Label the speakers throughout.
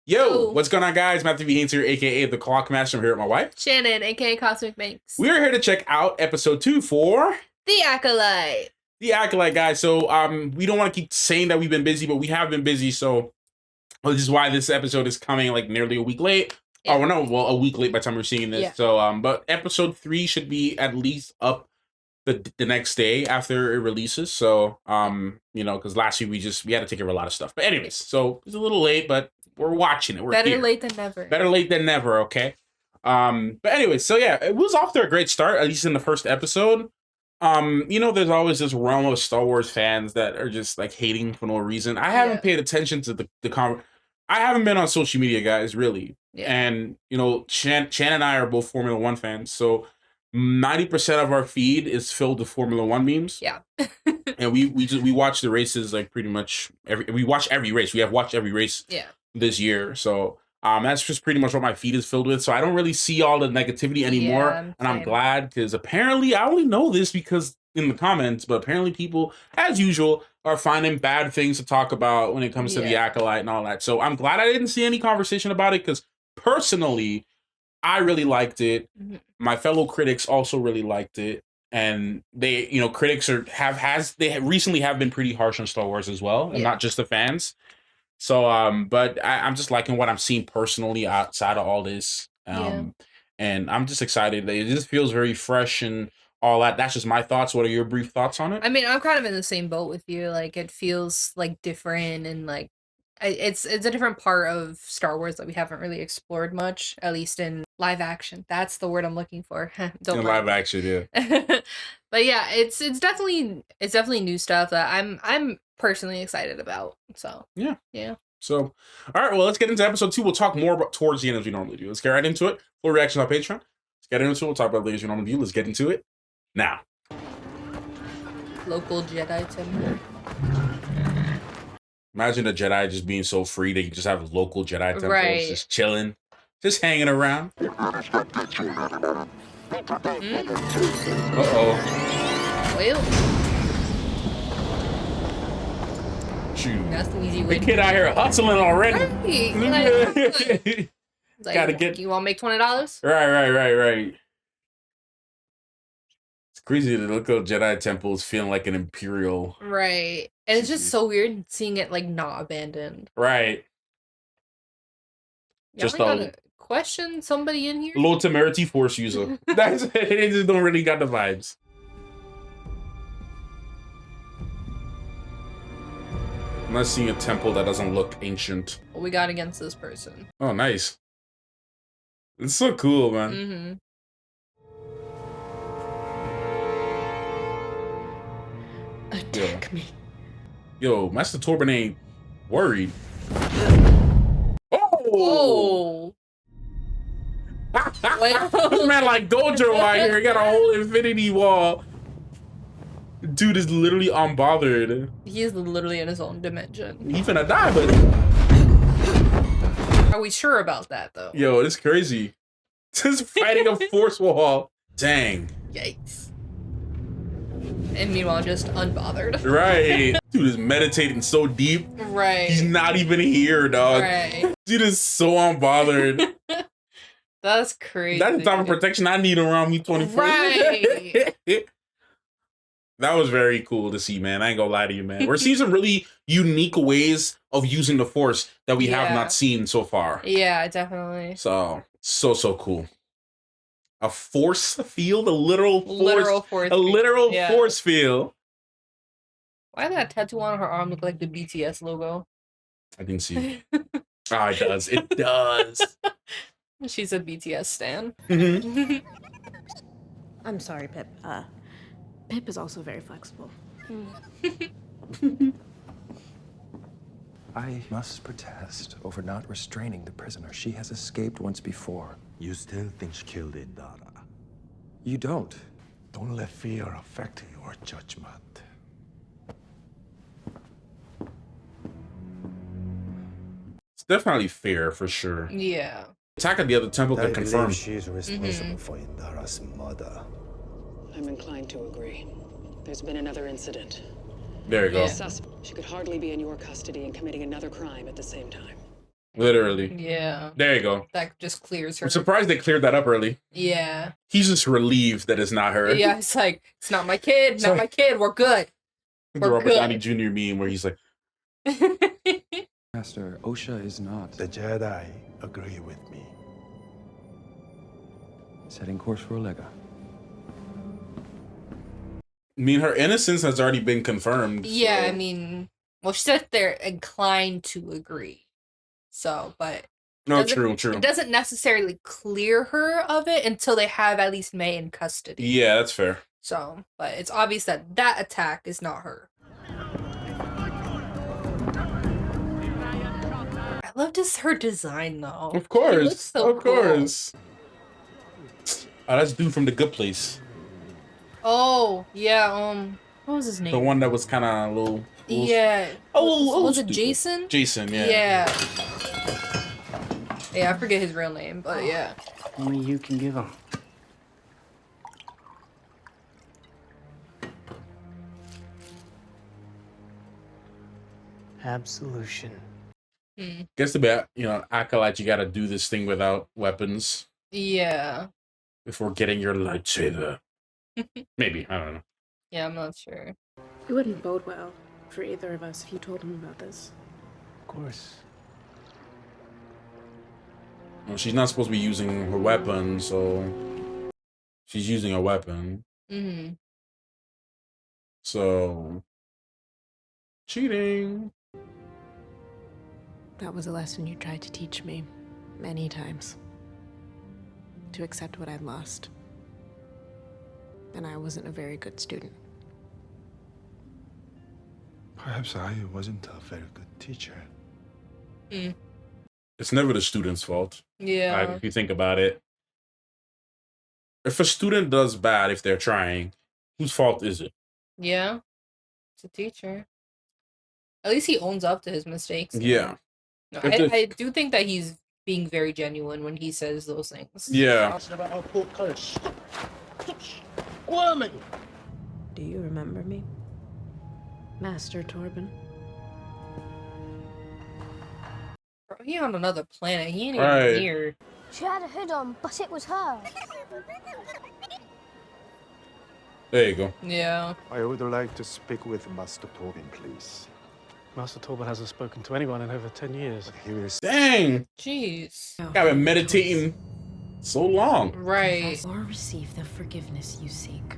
Speaker 1: Yo, what's going on, guys? Matthew V. Haynes here, aka the Clock Master. I'm here with my wife,
Speaker 2: Shannon, aka Cosmic Banks.
Speaker 1: We are here to check out episode 2 for
Speaker 2: The Acolyte.
Speaker 1: The Acolyte, guys. So, we don't want to keep saying that we've been busy, but we have been busy. So, this is why this episode is coming like nearly a week late. Yeah. Oh, no, well, a week late by the time we're seeing this. Yeah. So, but episode 3 should be at least up the next day after it releases. So, you know, because last week we had to take care of a lot of stuff. But anyways, so it's a little late, but we're watching it. We're
Speaker 2: better
Speaker 1: here.
Speaker 2: Late than never.
Speaker 1: Better late than never, okay? But anyways, so yeah, it was off to a great start, at least in the first episode. You know, there's always this realm of Star Wars fans that are just like hating for no reason. I haven't paid attention to the I haven't been on social media, guys, really. Yeah. And, you know, Shan and I are both Formula One fans, so 90% of our feed is filled with Formula One memes. Yeah. And we watch the races like pretty much we watch every race. We have watched every race this year. So that's just pretty much what my feed is filled with. So I don't really see all the negativity anymore. Yeah, and I'm glad, because apparently I only know this because in the comments, but apparently people, as usual, are finding bad things to talk about when it comes to the Acolyte and all that. So I'm glad I didn't see any conversation about it, because personally, I really liked it. Mm-hmm. My fellow critics also really liked it. And they, you know, critics recently have been pretty harsh on Star Wars as well, and not just the fans. So, but I'm just liking what I'm seeing personally outside of all this. And I'm just excited. It just feels very fresh and all that. That's just my thoughts. What are your brief thoughts on it?
Speaker 2: I mean, I'm kind of in the same boat with you. Like, it feels like different, and like it's a different part of Star Wars that we haven't really explored much, at least in live action. That's the word I'm looking for.
Speaker 1: In live action, yeah.
Speaker 2: But yeah, it's definitely new stuff that I'm personally excited about. So yeah.
Speaker 1: So, all right, well, let's get into episode 2. We'll talk more about towards the end as we normally do. Let's get right into it. Full reaction on Patreon. Let's get into it. We'll talk about it as we normally do. Let's get into it now.
Speaker 2: Local Jedi temple.
Speaker 1: Imagine a Jedi just being so free that you just have local Jedi temples just chilling, just hanging around. Uh-oh.
Speaker 2: Well.
Speaker 1: Shoot.
Speaker 2: That's the easy way.
Speaker 1: The kid out here hustling already.
Speaker 2: Right. Like, gotta get. You want to make $20?
Speaker 1: Right. It's crazy to look at Jedi temples feeling like an imperial.
Speaker 2: Right. And it's just so weird seeing it like not abandoned.
Speaker 1: Right.
Speaker 2: Just gotta question somebody in here.
Speaker 1: Low temerity force user. That's it. They just don't really got the vibes. I'm not seeing a temple that doesn't look ancient.
Speaker 2: What we got against this person?
Speaker 1: Oh, nice. It's so cool, man.
Speaker 2: Attack me.
Speaker 1: Yo, Master Torbin ain't worried.
Speaker 2: Oh!
Speaker 1: This man like Gojo out here. He got a whole infinity wall. Dude is literally unbothered.
Speaker 2: He is literally in his own dimension.
Speaker 1: He finna die, but...
Speaker 2: Are we sure about that, though?
Speaker 1: Yo, it's crazy. Just fighting a force wall. Dang.
Speaker 2: Yikes. And meanwhile, just unbothered.
Speaker 1: Right. Dude is meditating so deep.
Speaker 2: Right.
Speaker 1: He's not even here, dog.
Speaker 2: Right.
Speaker 1: Dude is so unbothered.
Speaker 2: That's crazy.
Speaker 1: That's the type of protection I need around me 24.
Speaker 2: Right.
Speaker 1: That was very cool to see, man. I ain't gonna lie to you, man. We're seeing some really unique ways of using the Force that we have not seen so far.
Speaker 2: Yeah, definitely.
Speaker 1: So cool. A force field, a literal force field.
Speaker 2: Why did that tattoo on her arm look like the BTS logo?
Speaker 1: I didn't see. Ah, it does. It does.
Speaker 2: She's a BTS stan.
Speaker 3: I'm sorry, Pip. Pip is also very flexible.
Speaker 4: I must protest over not restraining the prisoner. She has escaped once before.
Speaker 5: You still think she killed it, Dara?
Speaker 4: You don't.
Speaker 5: Don't let fear affect your judgment.
Speaker 1: It's definitely fair, for sure.
Speaker 2: Yeah.
Speaker 1: Attack at the other temple can confirm.
Speaker 5: She's responsible for Indara's murder.
Speaker 6: I'm inclined to agree. There's been another incident.
Speaker 1: There you go.
Speaker 6: She could hardly be in your custody and committing another crime at the same time.
Speaker 1: Literally.
Speaker 2: Yeah.
Speaker 1: There you go.
Speaker 2: That just clears her.
Speaker 1: I'm surprised they cleared that up early.
Speaker 2: Yeah.
Speaker 1: He's just relieved that it's not her.
Speaker 2: Yeah, it's like, it's not my kid,
Speaker 1: It's
Speaker 2: not
Speaker 1: like-
Speaker 2: my kid, we're good.
Speaker 1: The
Speaker 2: We're
Speaker 1: Robert
Speaker 2: good.
Speaker 1: Downey Jr. meme where he's like,
Speaker 4: Master, Osha is not
Speaker 5: The Jedi agree with me.
Speaker 4: setting course for Olega.
Speaker 1: I mean, her innocence has already been confirmed.
Speaker 2: Yeah,
Speaker 1: so-
Speaker 2: I mean, well, she said they're inclined to agree. So, but
Speaker 1: No,
Speaker 2: doesn't-
Speaker 1: true.
Speaker 2: it doesn't necessarily clear her of it until they have at least May in custody.
Speaker 1: Yeah, that's fair.
Speaker 2: So, but it's obvious that that attack is not her. I love just her design though.
Speaker 1: Of course.
Speaker 2: She looks so
Speaker 1: of
Speaker 2: cool.
Speaker 1: course. Oh, that's dude from The Good Place.
Speaker 2: Oh, yeah, what was his name?
Speaker 1: The one that was kind of a little...
Speaker 2: Yeah.
Speaker 1: Oh,
Speaker 2: was it
Speaker 1: stupid.
Speaker 2: Jason?
Speaker 1: Jason, yeah.
Speaker 2: Yeah, I forget his real name, but yeah.
Speaker 7: Only you can give them. Absolution.
Speaker 1: Guess to be, Acolyte, you gotta do this thing without weapons
Speaker 2: Yeah.
Speaker 1: before getting your lightsaber. Maybe, I don't know.
Speaker 2: Yeah, I'm not sure.
Speaker 3: It wouldn't bode well for either of us if you told him about this.
Speaker 7: Of course.
Speaker 1: Well, she's not supposed to be using her weapon, so she's using a weapon.
Speaker 2: Mm-hmm.
Speaker 1: So cheating.
Speaker 3: That was a lesson you tried to teach me many times. To accept what I'd lost. And I wasn't a very good student.
Speaker 5: Perhaps I wasn't a very good teacher.
Speaker 1: It's never the student's fault.
Speaker 2: Yeah.
Speaker 1: If you think about it. If a student does bad if they're trying, whose fault is it?
Speaker 2: Yeah. It's a teacher. At least he owns up to his mistakes.
Speaker 1: Yeah.
Speaker 2: No,
Speaker 1: If the-
Speaker 2: I do think that he's being very genuine when he says those things.
Speaker 1: Yeah.
Speaker 3: Do you remember me? Master Torbin?
Speaker 2: Bro, he on another planet. He ain't
Speaker 1: Right.
Speaker 2: even here.
Speaker 8: She had a hood on, but it was her.
Speaker 1: There you go.
Speaker 2: Yeah.
Speaker 5: I would like to speak with Master Torbin, please.
Speaker 7: Master Torbin hasn't spoken to anyone in over 10 years.
Speaker 5: He will
Speaker 1: Dang.
Speaker 2: Jeez.
Speaker 1: I've been meditating so long.
Speaker 2: Right.
Speaker 3: Or receive the forgiveness you seek.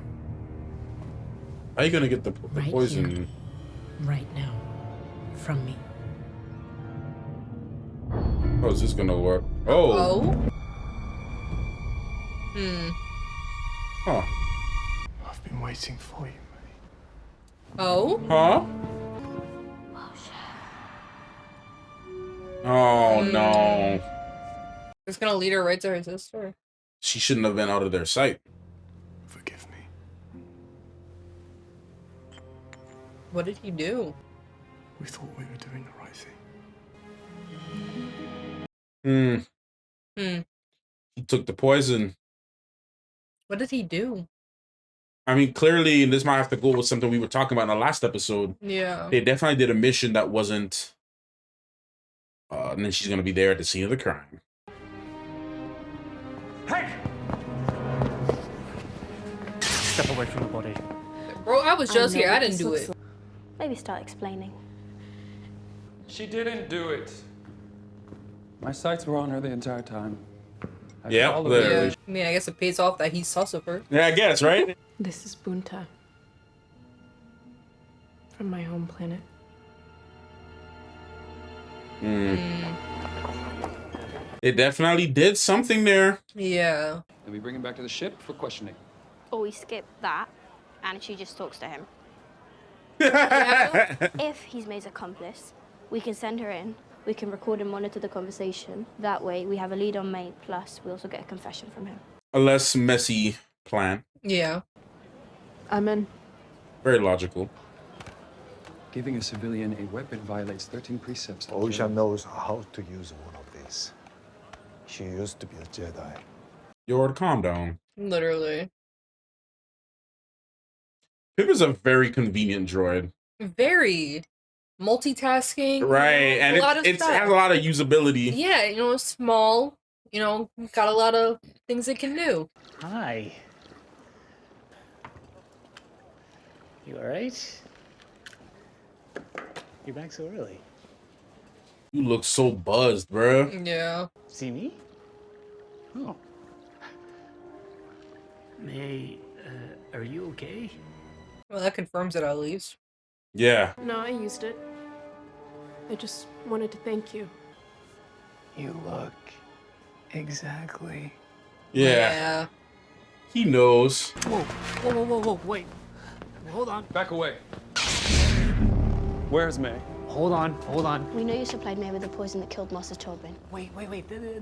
Speaker 1: How you gonna get the
Speaker 3: Right
Speaker 1: poison?
Speaker 3: here. Right now. From me.
Speaker 1: How is this gonna work? Oh.
Speaker 2: Oh.
Speaker 1: Huh.
Speaker 5: I've been waiting for you, mate.
Speaker 2: Oh.
Speaker 1: Huh? Oh no.
Speaker 2: It's gonna lead her right to her sister.
Speaker 1: She shouldn't have been out of their sight.
Speaker 5: Forgive me.
Speaker 2: What did he do?
Speaker 5: We thought we were doing the right thing.
Speaker 1: He took the poison.
Speaker 2: What did he do?
Speaker 1: I mean, clearly, and this might have to go with something we were talking about in the last episode.
Speaker 2: Yeah.
Speaker 1: They definitely did a mission that wasn't. And then she's gonna be there at the scene of the crime.
Speaker 7: Step away from the body.
Speaker 2: Bro, I was just here. I didn't do it.
Speaker 8: Maybe start explaining.
Speaker 9: She didn't do it.
Speaker 4: My sights were on her the entire time. I
Speaker 1: Yeah,
Speaker 4: followed
Speaker 1: literally.
Speaker 4: her.
Speaker 2: Yeah. I mean, I guess it pays off that he's sus of her.
Speaker 1: Yeah, I guess, right?
Speaker 3: This is Bunta. From my home planet.
Speaker 1: They definitely did something there.
Speaker 2: Yeah.
Speaker 9: Then we bring him back to the ship for questioning.
Speaker 8: Or we skip that, and she just talks to him.
Speaker 2: Yeah.
Speaker 8: If he's May's accomplice, we can send her in. We can record and monitor the conversation. That way, we have a lead on May, plus we also get a confession from him.
Speaker 1: A less messy plan.
Speaker 2: Yeah.
Speaker 3: I'm in.
Speaker 1: Very logical.
Speaker 4: Giving a civilian a weapon violates 13 precepts. of
Speaker 5: Osha
Speaker 4: Jedi.
Speaker 5: knows how to use one of these. She used to be a Jedi.
Speaker 1: Yord, calm down.
Speaker 2: Literally.
Speaker 1: Pip is a very convenient droid.
Speaker 2: Very. multitasking.
Speaker 1: Right, and it has a lot of usability.
Speaker 2: Yeah, you know, small. You know, got a lot of things it can do.
Speaker 10: Hi. You alright? You're back so early.
Speaker 1: You look so buzzed, bro.
Speaker 2: Yeah.
Speaker 10: See me? Oh. May, are you okay?
Speaker 2: Well, that confirms it at least.
Speaker 1: Yeah.
Speaker 3: No, I used it. I just wanted to thank you.
Speaker 11: You look exactly.
Speaker 1: Yeah. He knows.
Speaker 10: Whoa, wait. Hold on.
Speaker 9: Back away. Where's May?
Speaker 10: Hold on.
Speaker 8: We know you supplied May with the poison that killed Master Torbin.
Speaker 10: Wait.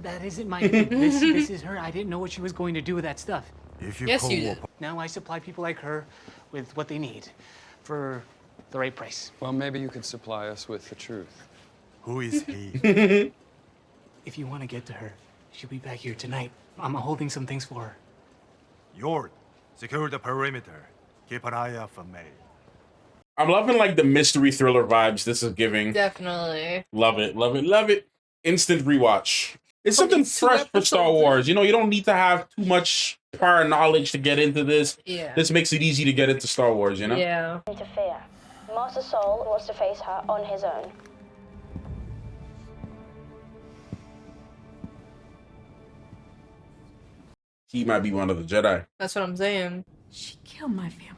Speaker 10: That isn't my thing. This is her. I didn't know what she was going to do with that stuff.
Speaker 2: Yes, you did.
Speaker 10: Now I supply people like her with what they need for the right price.
Speaker 9: Well, maybe you could supply us with the truth.
Speaker 5: Who is he?
Speaker 10: If you want to get to her, she'll be back here tonight. I'm holding some things for her.
Speaker 5: Yord, secure the perimeter. Keep an eye out for May.
Speaker 1: I'm loving like the mystery thriller vibes this is giving.
Speaker 2: Definitely.
Speaker 1: Love it. Instant rewatch. It's something fresh for Star Wars. You know, you don't need to have too much prior knowledge to get into this.
Speaker 2: Yeah.
Speaker 1: This makes it easy to get into Star Wars, you know?
Speaker 2: Yeah.
Speaker 8: Interfere. Master Soul wants to face her on his own.
Speaker 1: He might be one of the Jedi.
Speaker 2: That's what I'm saying.
Speaker 3: She killed my family.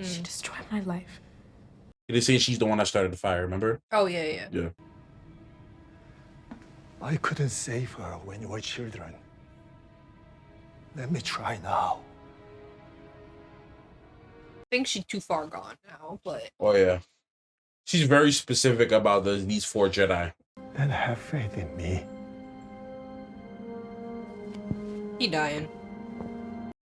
Speaker 3: She destroyed my life.
Speaker 1: They say she's the one that started the fire, remember?
Speaker 2: Oh, yeah.
Speaker 1: Yeah.
Speaker 5: I couldn't save her when you were children. Let me try now.
Speaker 2: I think she's too far gone now, but...
Speaker 1: Oh, yeah. She's very specific about these 4 Jedi.
Speaker 5: Then have faith in me.
Speaker 2: He dying.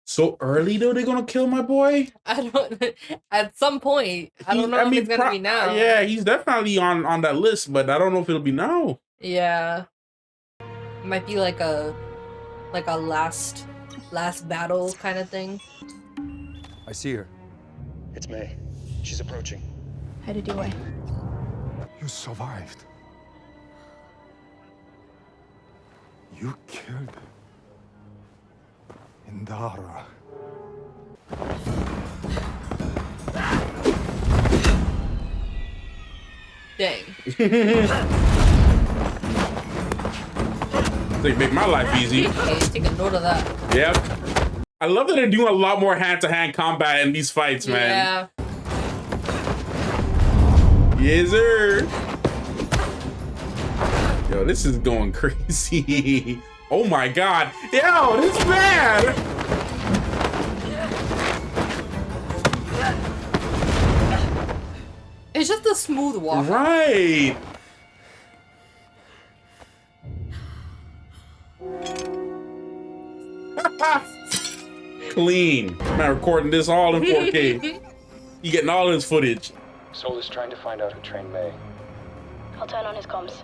Speaker 1: So early, though, they're gonna kill my boy?
Speaker 2: I don't... At some point. I don't know if it's gonna be now.
Speaker 1: Yeah, he's definitely on that list, but I don't know if it'll be now.
Speaker 2: Yeah. Might be like a last battle kind of thing.
Speaker 4: I see her.
Speaker 5: It's May. She's approaching.
Speaker 8: Headed your way.
Speaker 5: You survived. You killed Indara.
Speaker 2: Dang.
Speaker 1: They make my life easy.
Speaker 2: Okay, take a note of that.
Speaker 1: Yep. I love that they're doing a lot more hand-to-hand combat in these fights, man.
Speaker 2: Yeah.
Speaker 1: Yes, sir. Yo, this is going crazy. Oh my god. Yo, this is bad.
Speaker 2: It's just a smooth walk.
Speaker 1: Right. Clean. Man, recording this all in 4K. You getting all his footage.
Speaker 9: Soul is trying to find out who trained May.
Speaker 8: I'll turn on his comms.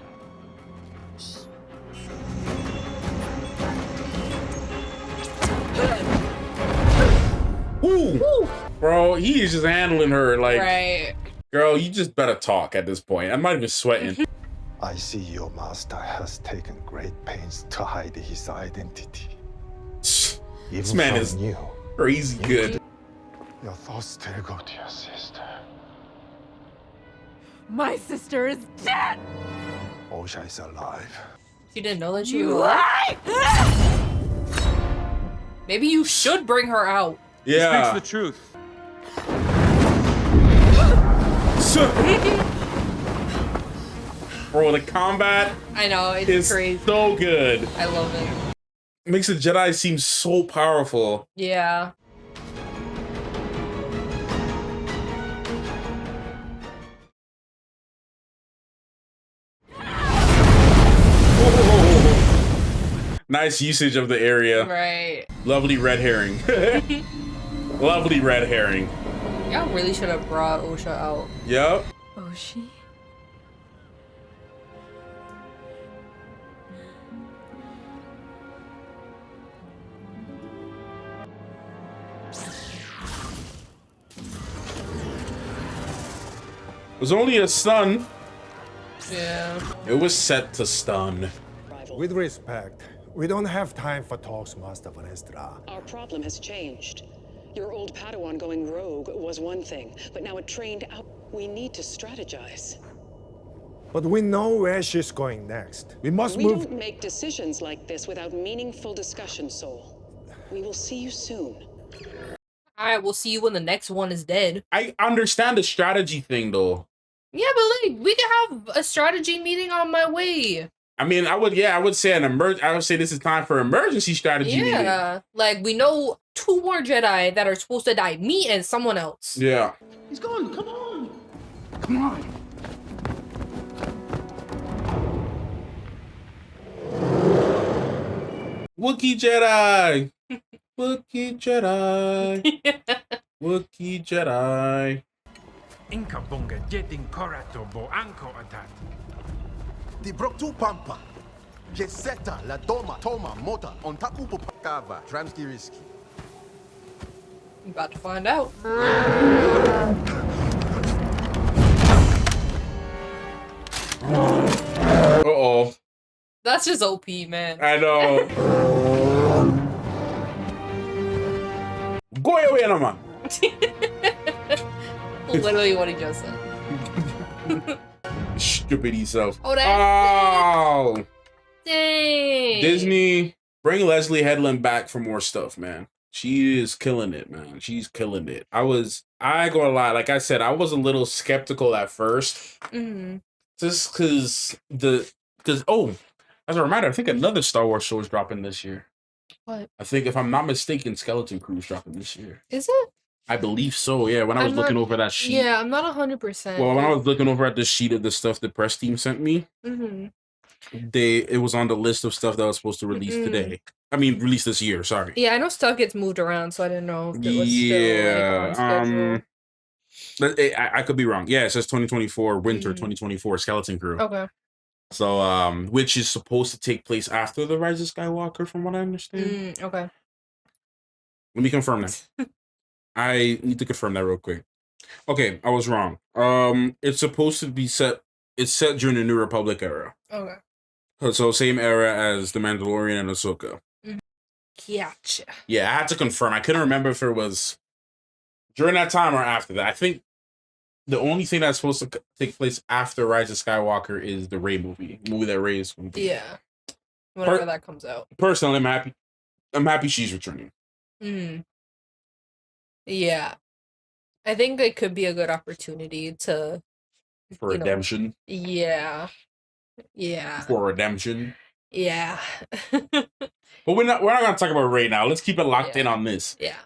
Speaker 1: Ooh. Bro, he is just handling her like,
Speaker 2: right.
Speaker 1: Girl, you just better talk at this point. I'm not even sweating.
Speaker 5: I see your master has taken great pains to hide his identity.
Speaker 1: This man is
Speaker 5: you.
Speaker 1: crazy good.
Speaker 5: Your thoughts still go to your sister.
Speaker 3: My sister is dead!
Speaker 5: Osha is alive.
Speaker 2: You didn't know that she was alive? Maybe you should bring her out.
Speaker 1: Yeah.
Speaker 9: He speaks the truth.
Speaker 1: Bro, the combat
Speaker 2: I know, it's
Speaker 1: is
Speaker 2: crazy.
Speaker 1: so good.
Speaker 2: I love it.
Speaker 1: Makes the Jedi seem so powerful.
Speaker 2: Yeah.
Speaker 1: Nice usage of the area.
Speaker 2: Right.
Speaker 1: Lovely red herring. Lovely red herring.
Speaker 2: Y'all really should have brought Osha out.
Speaker 1: Yep.
Speaker 3: Oshi?
Speaker 1: was only a stun.
Speaker 2: Yeah.
Speaker 1: It was set to stun.
Speaker 5: With respect, we don't have time for talks, Master Vernestra.
Speaker 6: Our problem has changed. Your old Padawan going rogue was one thing, but now it trained out. We need to strategize.
Speaker 5: But we know where she's going next. We must
Speaker 6: We
Speaker 5: move.
Speaker 6: don't make decisions like this without meaningful discussion, Soul. We will see you soon.
Speaker 2: All right, we'll see you when the next one is dead.
Speaker 1: I understand the strategy thing though.
Speaker 2: Yeah, but like we can have a strategy meeting on my way.
Speaker 1: I mean, I would say I would say this is time for emergency strategy meeting.
Speaker 2: Yeah, like we know 2 more Jedi that are supposed to die, me and someone else.
Speaker 1: Yeah.
Speaker 10: He's gone. Come on. Come on.
Speaker 1: Wookiee Jedi. Wookiee Jedi. Wookiee Jedi.
Speaker 12: Inka bonga jeting korato bo anko atat.
Speaker 13: Di broktu pampa. Jeseta la doma toma mota on takupo pakava tramskiriski.
Speaker 2: About to find out.
Speaker 1: Uh-oh.
Speaker 2: That's just OP, man.
Speaker 1: I know. Go away, no man.
Speaker 2: Literally what he just said.
Speaker 1: Stupid self.
Speaker 2: Oh,
Speaker 1: Oh.
Speaker 2: Dang.
Speaker 1: Disney, bring Leslie Headland back for more stuff, man. She is killing it, man. She's killing it. I ain't gonna lie. Like I said, I was a little skeptical at first.
Speaker 2: Mm-hmm.
Speaker 1: Just because as a reminder, I think another Star Wars show is dropping this year.
Speaker 2: What?
Speaker 1: I think, if I'm not mistaken, Skeleton Crew is dropping this year.
Speaker 2: Is it?
Speaker 1: I believe so, yeah. When I was looking over that sheet.
Speaker 2: Yeah, I'm not 100%.
Speaker 1: Well, when I was looking over at the sheet of the stuff the press team sent me,
Speaker 2: Mm-hmm.
Speaker 1: it was on the list of stuff that was supposed to release today. I mean, release this year, sorry.
Speaker 2: Yeah, I know stuff gets moved around, so I didn't know if it was
Speaker 1: Yeah,
Speaker 2: still like, on schedule.
Speaker 1: I could be wrong. Yeah, it says 2024, winter 2024, Skeleton Crew.
Speaker 2: Okay.
Speaker 1: So, which is supposed to take place after The Rise of Skywalker, from what I understand.
Speaker 2: Okay.
Speaker 1: Let me confirm that. I need to confirm that real quick. Okay, I was wrong. It's supposed to be set. It's set during the New Republic era.
Speaker 2: Okay.
Speaker 1: So same era as The Mandalorian and Ahsoka.
Speaker 2: Gotcha.
Speaker 1: Yeah, I had to confirm. I couldn't remember if it was during that time or after that. I think the only thing that's supposed to take place after Rise of Skywalker is the Rey movie that Rey is going to be.
Speaker 2: Yeah. Whenever that comes out.
Speaker 1: Personally, I'm happy. I'm happy she's returning.
Speaker 2: Yeah. I think it could be a good opportunity to
Speaker 1: for redemption.
Speaker 2: Yeah. Yeah.
Speaker 1: For redemption.
Speaker 2: Yeah.
Speaker 1: But we're not gonna talk about Rey now. Let's keep it locked in on this.
Speaker 2: Yeah.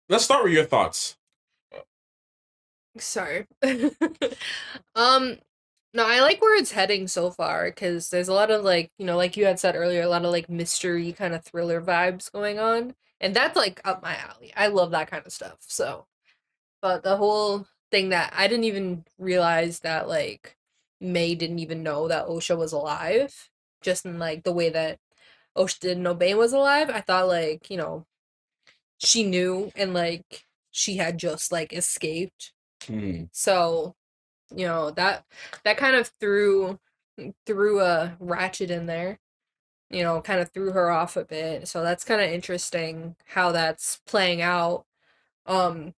Speaker 1: Let's start with your thoughts.
Speaker 2: Sorry. No, I like where it's heading so far, because there's a lot of like you had said earlier, a lot of like mystery kind of thriller vibes going on. And that's like up my alley. I love that kind of stuff. So, but the whole thing that I didn't even realize that like May didn't even know that Osha was alive, just in like the way that Osha didn't know Bane was alive. I thought like, she knew and like she had just like escaped. So, that kind of threw a Ratchet in there. Kind of threw her off a bit. So that's kind of interesting how that's playing out. And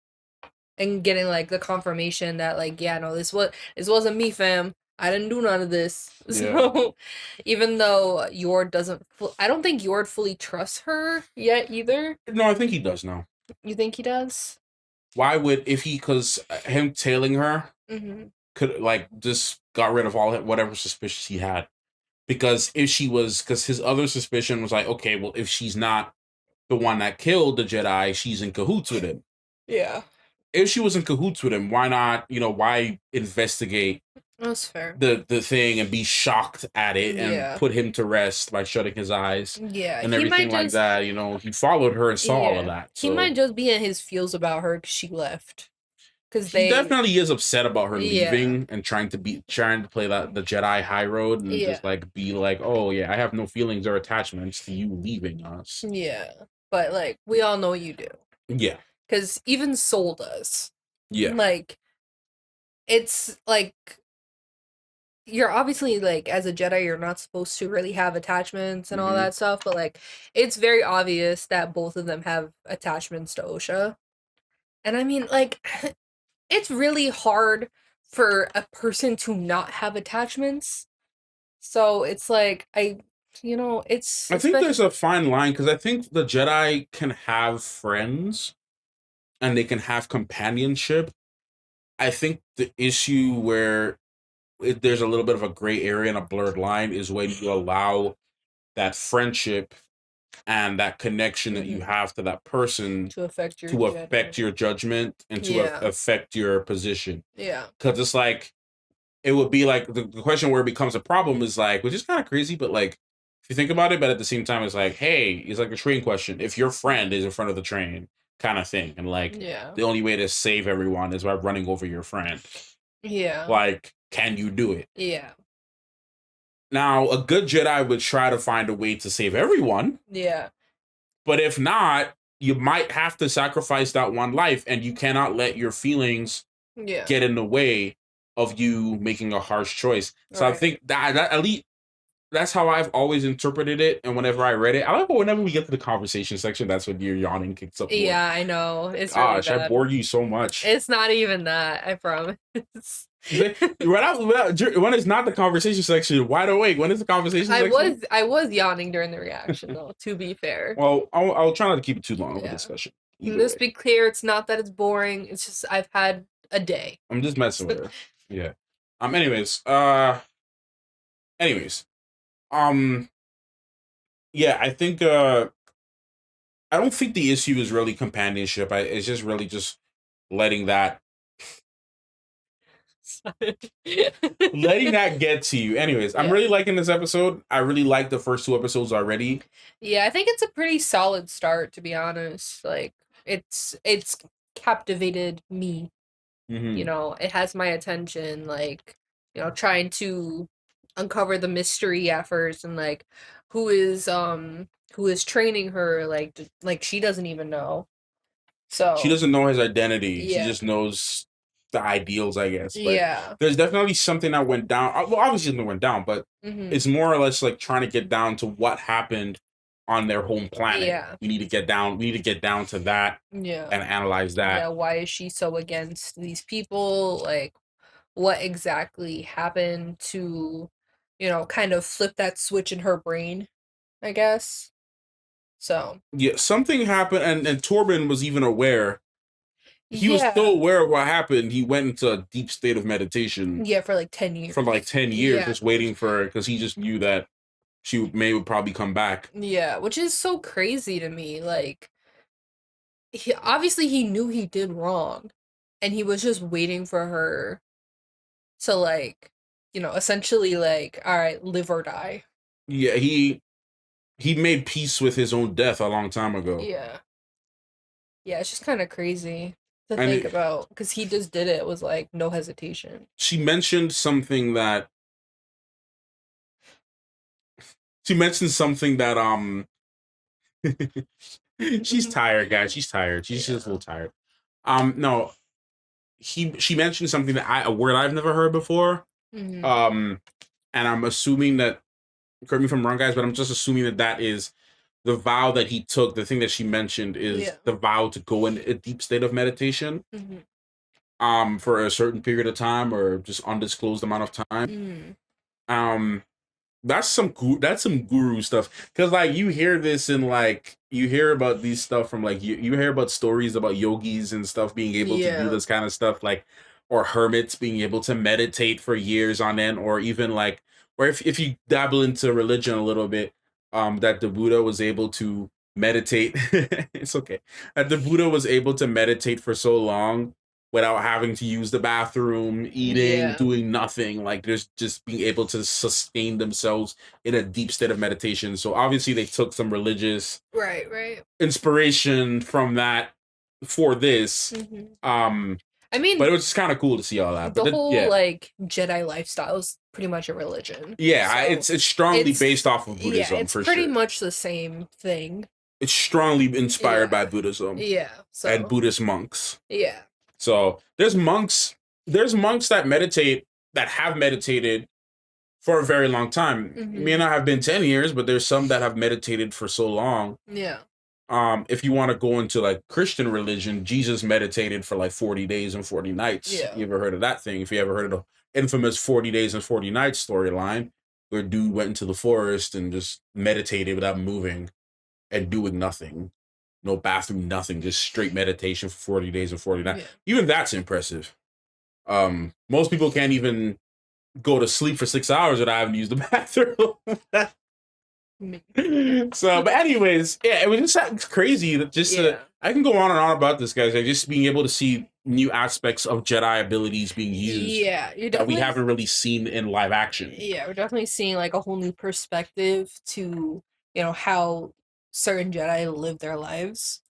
Speaker 2: getting like the confirmation that like, yeah, no, this wasn't me, fam. I didn't do none of this. Yeah. So even though Yord doesn't, I don't think Yord fully trusts her yet either.
Speaker 1: No, I think he does now.
Speaker 2: You think he does?
Speaker 1: Why would, because him tailing her could like just got rid of all whatever suspicions he had. Because because his other suspicion was like, okay, well, if she's not the one that killed the Jedi, she's in cahoots with him.
Speaker 2: Yeah.
Speaker 1: If she was in cahoots with him, why not, why investigate
Speaker 2: That's fair.
Speaker 1: the thing and be shocked at it and put him to rest by shutting his eyes?
Speaker 2: Yeah.
Speaker 1: And everything like that, he folled her and saw all of that. So.
Speaker 2: He might just be in his feels about her because she left.
Speaker 1: He definitely is upset about her leaving and trying to play the Jedi high road and just like be like, oh yeah, I have no feelings or attachments to you leaving us.
Speaker 2: Yeah, but like we all know you do.
Speaker 1: Yeah,
Speaker 2: because even Soul does.
Speaker 1: Yeah,
Speaker 2: like it's like you're obviously like as a Jedi, you're not supposed to really have attachments and all that stuff, but like it's very obvious that both of them have attachments to Osha. And I mean, like, it's really hard for a person to not have attachments. So it's like it's
Speaker 1: I think there's a fine line because I think the Jedi can have friends and they can have companionship. I think the issue where there's a little bit of a gray area and a blurred line is when you allow that friendship and that connection that you have to that person
Speaker 2: to affect
Speaker 1: your judgment and to affect your position.
Speaker 2: Yeah.
Speaker 1: Because it's like, it would be like the question where it becomes a problem is like, which is kind of crazy, but like, if you think about it, but at the same time, it's like, hey, it's like a train question. If your friend is in front of the train, kind of thing, and like, the only way to save everyone is by running over your friend.
Speaker 2: Yeah.
Speaker 1: Like, can you do it?
Speaker 2: Yeah.
Speaker 1: Now, a good Jedi would try to find a way to save everyone.
Speaker 2: Yeah.
Speaker 1: But if not, you might have to sacrifice that one life, and you cannot let your feelings get in the way of you making a harsh choice. So I think that at least that's how I've always interpreted it. And whenever I read it, I like whenever we get to the conversation section, that's when your yawning kicks up.
Speaker 2: Yeah, I know. It's
Speaker 1: gosh,
Speaker 2: really
Speaker 1: I bored you so much.
Speaker 2: It's not even that, I promise.
Speaker 1: When it's not the conversation section, wide awake. When is the conversation section?
Speaker 2: I was yawning during the reaction though, to be fair.
Speaker 1: Well, I'll try not to keep it too long of a discussion.
Speaker 2: Let's be clear, it's not that it's boring, it's just I've had a day.
Speaker 1: I'm just messing with her. Yeah. Yeah, I think I don't think the issue is really companionship. It's just really just letting that get to you. Anyways, I'm really liking this episode. I really like the first 2 episodes already.
Speaker 2: Yeah, I think it's a pretty solid start, to be honest. Like it's captivated me. You know, it has my attention, like, you know, trying to uncover the mystery at first, and like who is training her, like she doesn't even know. So
Speaker 1: she doesn't know his identity. She just knows the ideals, I guess. But there's definitely something that went down. Well, obviously something went down, but it's more or less like trying to get down to what happened on their home planet.
Speaker 2: Yeah.
Speaker 1: We need to get down to that and analyze that.
Speaker 2: Yeah, why is she so against these people? Like, what exactly happened to, you know, kind of flip that switch in her brain, I guess. So
Speaker 1: yeah, something happened, and Torbin was even aware. He was so aware of what happened. He went into a deep state of meditation.
Speaker 2: Yeah, for like 10 years.
Speaker 1: For like 10 years, just waiting for her, because he just knew that she would probably come back.
Speaker 2: Yeah, which is so crazy to me. Like, he knew he did wrong, and he was just waiting for her to, like, you know, essentially, like, all right, live or die.
Speaker 1: Yeah, he made peace with his own death a long time ago.
Speaker 2: Yeah. Yeah, it's just kind of crazy to think about, because he just did it with, like, no hesitation.
Speaker 1: She mentioned something that she's tired, guys. She's tired. She's just a little tired. No, she mentioned something that a word I've never heard before. And I'm assuming that, correct me if I'm wrong, guys, but I'm just assuming that is the vow that he took. The thing that she mentioned is the vow to go in a deep state of meditation for a certain period of time, or just undisclosed amount of time. That's some guru stuff, because like you hear this and like you hear about these stuff from like you hear about stories about yogis and stuff being able to do this kind of stuff, like, or hermits being able to meditate for years on end, or even like, or if you dabble into religion a little bit, that the Buddha was able to meditate. It's okay. That the Buddha was able to meditate for so long without having to use the bathroom, eating, doing nothing. Like, there's just being able to sustain themselves in a deep state of meditation. So obviously they took some religious inspiration from that for this.
Speaker 2: I mean,
Speaker 1: but it was just kind of cool to see all that.
Speaker 2: The whole like Jedi lifestyle is pretty much a religion.
Speaker 1: Yeah, so it's strongly based off of Buddhism.
Speaker 2: Yeah, it's pretty much the same thing.
Speaker 1: It's strongly inspired by Buddhism.
Speaker 2: Yeah, so
Speaker 1: and Buddhist monks.
Speaker 2: Yeah.
Speaker 1: So there's monks there's monks that meditate, that have meditated for a very long time.
Speaker 2: Mhm.
Speaker 1: It may not have been 10 years, but there's some that have meditated for so long.
Speaker 2: Yeah.
Speaker 1: If you want to go into like Christian religion, Jesus meditated for like 40 days and 40 nights.
Speaker 2: Yeah.
Speaker 1: You ever heard of that thing? If you ever heard of the infamous 40 days and 40 nights storyline, where dude went into the forest and just meditated without moving and doing nothing. No bathroom, nothing, just straight meditation for 40 days and 40 nights.
Speaker 2: Yeah.
Speaker 1: Even that's impressive. Most people can't even go to sleep for 6 hours without having to use the bathroom. So, but anyways, yeah, it was just crazy that just I can go on and on about this, guys. Like, just being able to see new aspects of Jedi abilities being used,
Speaker 2: Yeah, you're
Speaker 1: that we
Speaker 2: definitely
Speaker 1: haven't really seen in live action.
Speaker 2: Yeah, we're definitely seeing like a whole new perspective to, how certain Jedi live their lives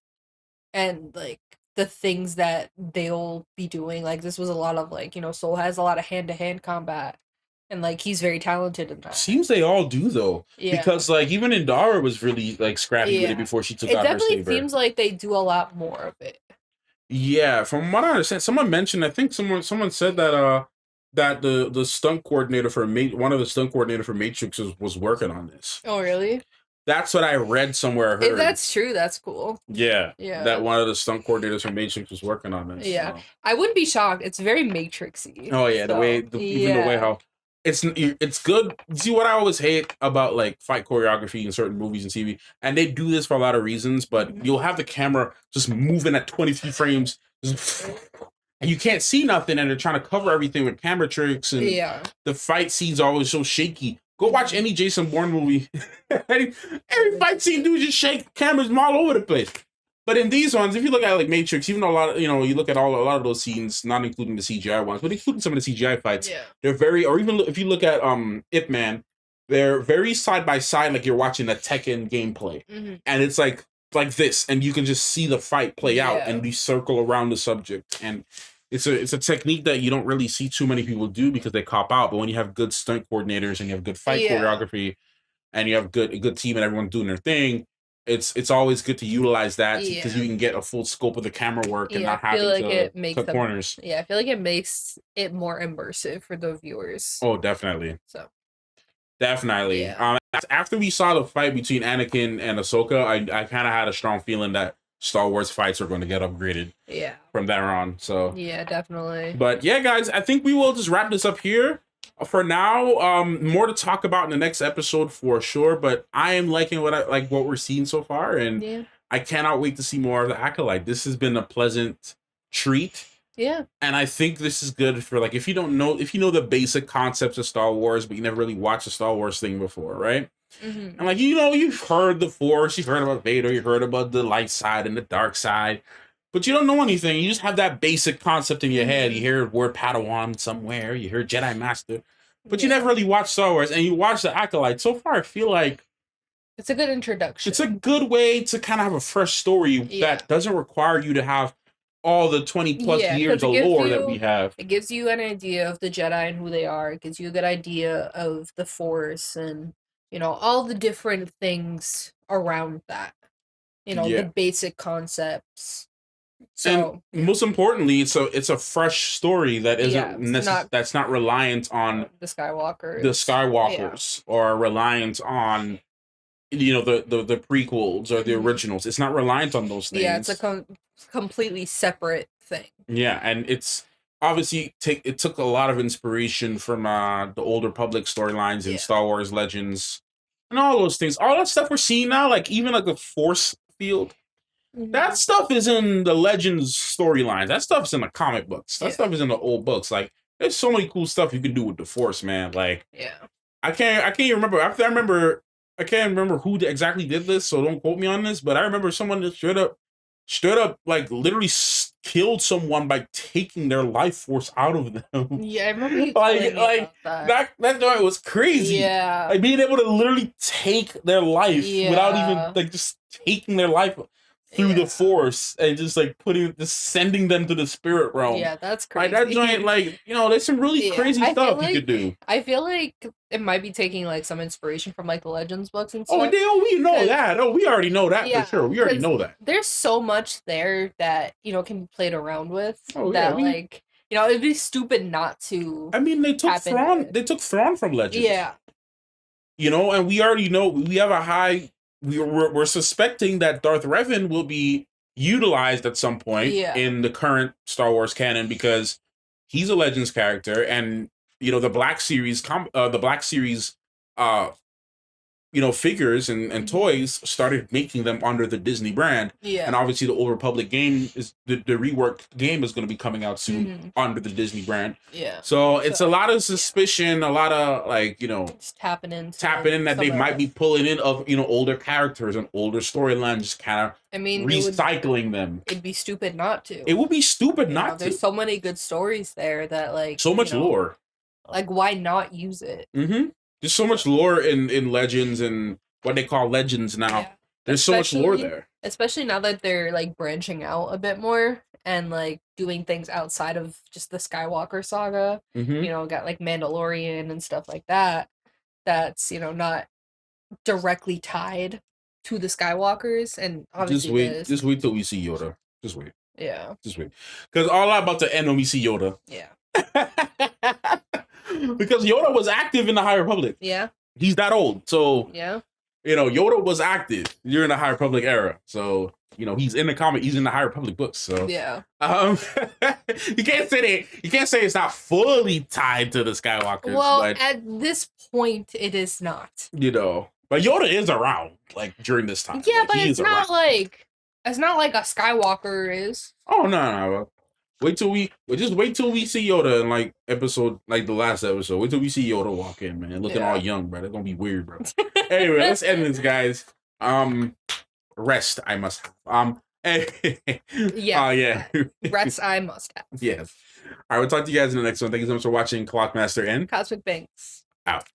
Speaker 2: and like the things that they'll be doing. Like this was a lot of like, Soul has a lot of hand-to-hand combat and like he's very talented in that.
Speaker 1: Seems they all do though,
Speaker 2: Yeah.
Speaker 1: because like even Indara was really like scrappy with
Speaker 2: Yeah.
Speaker 1: it before she took
Speaker 2: It
Speaker 1: out her
Speaker 2: definitely
Speaker 1: saber.
Speaker 2: seems like they do a lot more of it.
Speaker 1: Yeah, from what I understand, someone mentioned. I think someone said that that the stunt coordinator for one of the stunt coordinator for Matrix was working on this.
Speaker 2: Oh, really?
Speaker 1: That's what I read somewhere. I
Speaker 2: If
Speaker 1: heard.
Speaker 2: that's true, that's cool.
Speaker 1: Yeah,
Speaker 2: Yeah.
Speaker 1: that one of the stunt coordinators from Matrix was working on this.
Speaker 2: Yeah.
Speaker 1: so.
Speaker 2: I wouldn't be shocked. It's very Matrixy.
Speaker 1: Oh yeah, the way even the way how it's good. See what I always hate about like fight choreography in certain movies and TV, and they do this for a lot of reasons. But you'll have the camera just moving at 23 frames, and you can't see nothing, and they're trying to cover everything with camera tricks, and the fight scenes are always so shaky. Go watch any Jason Bourne movie. Every fight scene, dude, just shake cameras all over the place. But in these ones, if you look at like Matrix, even though a lot of, you look at a lot of those scenes, not including the CGI ones, but including some of the CGI fights, they're very, or even if you look at Ip Man, they're very side by side, like you're watching a Tekken gameplay, and it's like this, and you can just see the fight play out, and you circle around the subject, and it's a technique that you don't really see too many people do because they cop out. But when you have good stunt coordinators and you have good fight choreography, and you have a good team and everyone doing their thing, it's always good to utilize that because you can get a full scope of the camera work and not having to cut corners.
Speaker 2: Yeah, I feel like it makes it more immersive for the viewers.
Speaker 1: Oh, definitely.
Speaker 2: So
Speaker 1: definitely. After we saw the fight between Anakin and Ahsoka, I kind of had a strong feeling that Star Wars fights are going to get upgraded.
Speaker 2: Yeah.
Speaker 1: From there on. So
Speaker 2: yeah, definitely.
Speaker 1: But yeah, guys, I think we will just wrap this up here. For now, more to talk about in the next episode for sure. But I am liking what we're seeing so far, and I cannot wait to see more of the Acolyte. This has been a pleasant treat.
Speaker 2: Yeah.
Speaker 1: And I think this is good for like if you know the basic concepts of Star Wars, but you never really watched a Star Wars thing before, right? And like you've heard the Force, you've heard about Vader, you've heard about the light side and the dark side. But you don't know anything. You just have that basic concept in your head. You hear the word Padawan somewhere. You hear Jedi Master. But you never really watch Star Wars. And you watch the Acolyte. So far, I feel like
Speaker 2: it's a good introduction.
Speaker 1: It's a good way to kind of have a fresh story that doesn't require you to have all the 20 plus years of lore that we have.
Speaker 2: It gives you an idea of the Jedi and who they are. It gives you a good idea of the Force and, all the different things around that. The basic concepts. So,
Speaker 1: and most importantly, it's a fresh story that that's not reliant on
Speaker 2: the Skywalkers,
Speaker 1: or reliant on the prequels or the originals. It's not reliant on those things.
Speaker 2: Yeah, it's a completely separate thing.
Speaker 1: Yeah, and it's obviously it took a lot of inspiration from the older Republic storylines and Star Wars Legends and all those things. All that stuff we're seeing now, like even like the Force field. That stuff is in the Legends storylines. That stuff's in the comic books. That stuff is in the old books. Like, there's so many cool stuff you can do with the Force, man. Like, I can't even remember. I can't remember who exactly did this, so don't quote me on this. But I remember someone that straight up, like literally killed someone by taking their life force out of them.
Speaker 2: Yeah, I remember you telling me about that.
Speaker 1: That joint was crazy.
Speaker 2: Yeah,
Speaker 1: like being able to literally take their life without even like just taking their life through the Force and just like sending them to the spirit realm.
Speaker 2: Yeah, that's crazy.
Speaker 1: Like that joint, like there's some really crazy stuff you could do.
Speaker 2: I feel like it might be taking like some inspiration from like the Legends books and stuff.
Speaker 1: We know that. Oh, we already know that for sure. We already know that.
Speaker 2: There's so much there that can be played around with. You know, it'd be stupid not to.
Speaker 1: I mean, they took
Speaker 2: tap into
Speaker 1: Thrawn.
Speaker 2: it.
Speaker 1: They took Thrawn from Legends.
Speaker 2: Yeah.
Speaker 1: You know, and we already know we have a high. We're suspecting that Darth Revan will be utilized at some point in the current Star Wars canon because he's a Legends character, and you know the Black Series, you know, figures and toys started making them under the Disney brand.
Speaker 2: Yeah.
Speaker 1: And obviously the Old Republic game is the reworked game is going to be coming out soon under the Disney brand.
Speaker 2: Yeah.
Speaker 1: So it's a lot of suspicion, a lot of like, you know,
Speaker 2: just tapping in
Speaker 1: that they might be pulling in of, you know, older characters and older storylines, just kind of recycling them.
Speaker 2: It'd be stupid not to.
Speaker 1: It would be stupid not to.
Speaker 2: There's so many good stories there that like
Speaker 1: so much lore.
Speaker 2: Like why not use it?
Speaker 1: Mm-hmm. There's so much lore in Legends and what they call Legends now. Yeah. There's so much lore there.
Speaker 2: Especially now that they're like branching out a bit more and like doing things outside of just the Skywalker saga. You know, got like Mandalorian and stuff like that. That's, you know, not directly tied to the Skywalkers. And obviously
Speaker 1: just wait till we see Yoda. Just wait.
Speaker 2: Yeah.
Speaker 1: Just wait. Because all about to end when we see Yoda.
Speaker 2: Yeah.
Speaker 1: Because Yoda was active in the High Republic.
Speaker 2: Yeah.
Speaker 1: He's that old. So,
Speaker 2: yeah.
Speaker 1: You know, Yoda was active during the High Republic era. So, you know, he's in the comic, he's in the High Republic books. So,
Speaker 2: yeah.
Speaker 1: You can't say it's not fully tied to the Skywalkers.
Speaker 2: Well,
Speaker 1: but,
Speaker 2: at this point, it is not.
Speaker 1: You know, but Yoda is around, like, during this time.
Speaker 2: Yeah,
Speaker 1: like,
Speaker 2: but it's not like a Skywalker is.
Speaker 1: Oh, no. Wait till we see Yoda in like episode, like the last episode. Wait till we see Yoda walk in, man, looking all young, bro. It's gonna be weird, bro. Anyway, let's end this, guys. Rest I must have. Yeah.
Speaker 2: Rest I must have.
Speaker 1: Yes. All right, we'll talk to you guys in the next one. Thank you so much for watching Clockmaster and
Speaker 2: Cosmic Banks.
Speaker 1: Out.